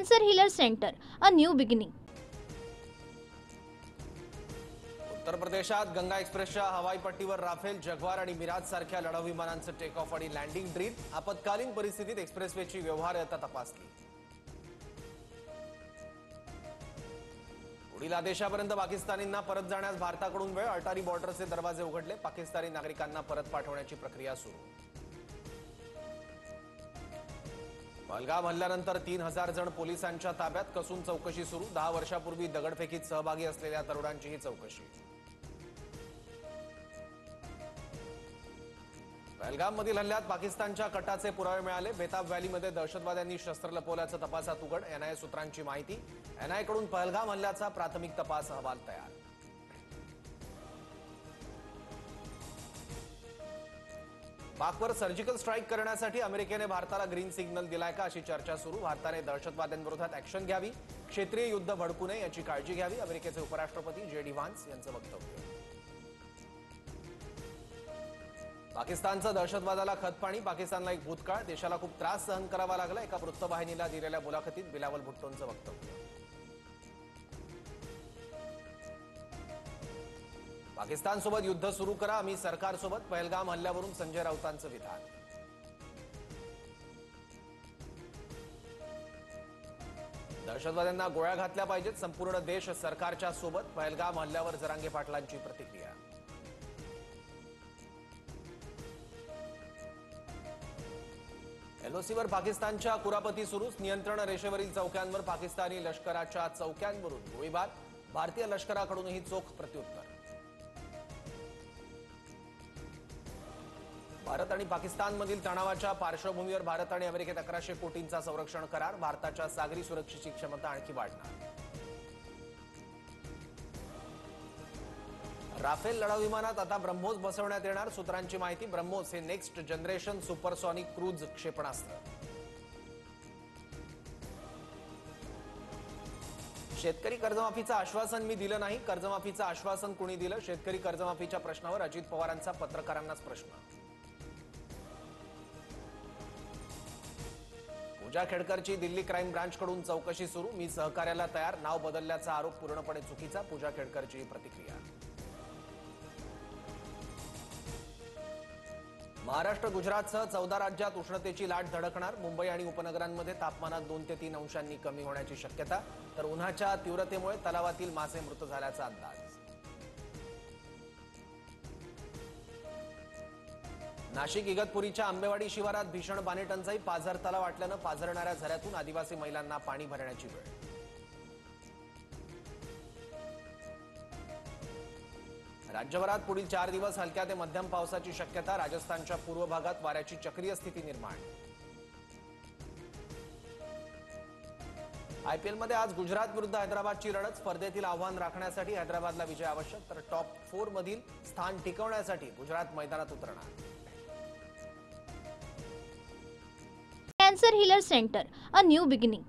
Cancer Healer Center, a new beginning. उत्तर प्रदेशात गंगा एक्सप्रेसच्या हवाई पट्टीवर राफेल, जगवार आणि मिराज सारख्या लढाऊ विमानांचं टेक ऑफ आणि लँडिंग ड्रिल. आपत्कालीन परिस्थितीत एक्सप्रेसवेची व्यवहार्यता तपासली. पुढील आदेशापर्यंत पाकिस्तानींना परत जाण्यास भारताकडून वेळ. अटारी बॉर्डरचे दरवाजे उघडले. पाकिस्तानी नागरिकांना परत पाठवण्याची प्रक्रिया सुरू. पहलगाम हल्ल्यानंतर 3000 जण पोलिसांच्या ताब्यात. कसून चौकशी सुरू. 10 वर्षापूर्वी दगडफेकीत सहभागी असलेल्या तरुणांचीही चौकशी. पहलगाममधील हल्ल्यात पाकिस्तानच्या कटाचे पुरावे मिळाले. बेताब व्हॅलीमध्ये दहशतवाद्यांनी शस्त्र लपवल्याचं तपासात उघड. एनआयए सूत्रांची माहिती. एनआयएकडून पहलगाम हल्ल्याचा प्राथमिक तपास अहवाल तयार. पाकवर सर्जिकल स्ट्राईक करण्यासाठी अमेरिकेने भारताला ग्रीन सिग्नल दिलाय का, अशी चर्चा सुरू. भारताने दहशतवाद्यांविरोधात ऍक्शन घ्यावी, क्षेत्रीय युद्ध भडकू नये याची काळजी घ्यावी. अमेरिकेचे उपराष्ट्रपती जे डी व्हान्स यांचं वक्तव्य. पाकिस्तानचं दहशतवादाला खतपाणी. पाकिस्तानला एक भूतकाळ. देशाला खूप त्रास सहन करावा लागला. एका वृत्तवाहिनीला दिलेल्या मुलाखतीत बिलावल भुट्टोंचं वक्तव्य. पाकिस्तानसोबत युद्ध सुरू करा, आम्ही सरकारसोबत. पहलगाम हल्ल्यावरून संजय राऊतांचं विधान. दहशतवाद्यांना गोळ्या घातल्या पाहिजेत. संपूर्ण देश सरकारच्या सोबत. पहलगाम हल्ल्यावर जरांगे पाटलांची प्रतिक्रिया. एलओसीवर पाकिस्तानच्या कुरापती सुरूच. नियंत्रण रेषेवरील चौक्यांवर पाकिस्तानी लष्कराच्या चौक्यांवरून गोळीबार. भारतीय लष्कराकडूनही चोख प्रत्युत्तर. भारत आणि पाकिस्तानमधील तणावाच्या पार्श्वभूमीवर भारत आणि अमेरिकेत 1100 कोटींचा संरक्षण करार. भारताच्या सागरी सुरक्षेची क्षमता आणखी वाढणार. राफेल लढाऊ विमानात आता ब्रह्मोस बसवण्यात येणार. सूत्रांची माहिती. ब्रह्मोस हे नेक्स्ट जनरेशन सुपरसॉनिक क्रूज क्षेपणास्त्र. शेतकरी कर्जमाफीचं आश्वासन मी दिलं नाही. कर्जमाफीचं आश्वासन कुणी दिलं? शेतकरी कर्जमाफीच्या प्रश्नावर अजित पवारांचा पत्रकारांनाच प्रश्न. पूजा खेडकरची दिल्ली क्राईम ब्रांचकडून चौकशी सुरू. मी सहकार्याला तयार. नाव बदलल्याचा आरोप पूर्णपणे चुकीचा. पूजा खेडकरची प्रतिक्रिया. महाराष्ट्र गुजरातसह 14 राज्यात उष्णतेची लाट धडकणार. मुंबई आणि उपनगरांमध्ये तापमानात 2 ते 3 अंशांनी कमी होण्याची शक्यता. तर उन्हाच्या तीव्रतेमुळे तलावातील मासे मृत झाल्याचा अंदाज. नाशिक इगतपुरीच्या आंबेवाडी शिवारात भीषण पाणीटंचाई. पाझर तलाव आटल्यानं पाझरणाऱ्या झऱ्यातून आदिवासी महिलांना पाणी भरण्याची वेळ. राज्यभरात पुढील 4 दिवस हलक्या ते मध्यम पावसाची शक्यता. राजस्थानच्या पूर्व भागात वाऱ्याची चक्रीय स्थिती निर्माण. आयपीएलमध्ये आज गुजरात विरुद्ध हैदराबादची लढत. स्पर्धेतील आव्हान राखण्यासाठी हैदराबादला विजय आवश्यक. तर टॉप 4 मधील स्थान टिकवण्यासाठी गुजरात मैदानात उतरणार. Cancer Healer Center, a new beginning.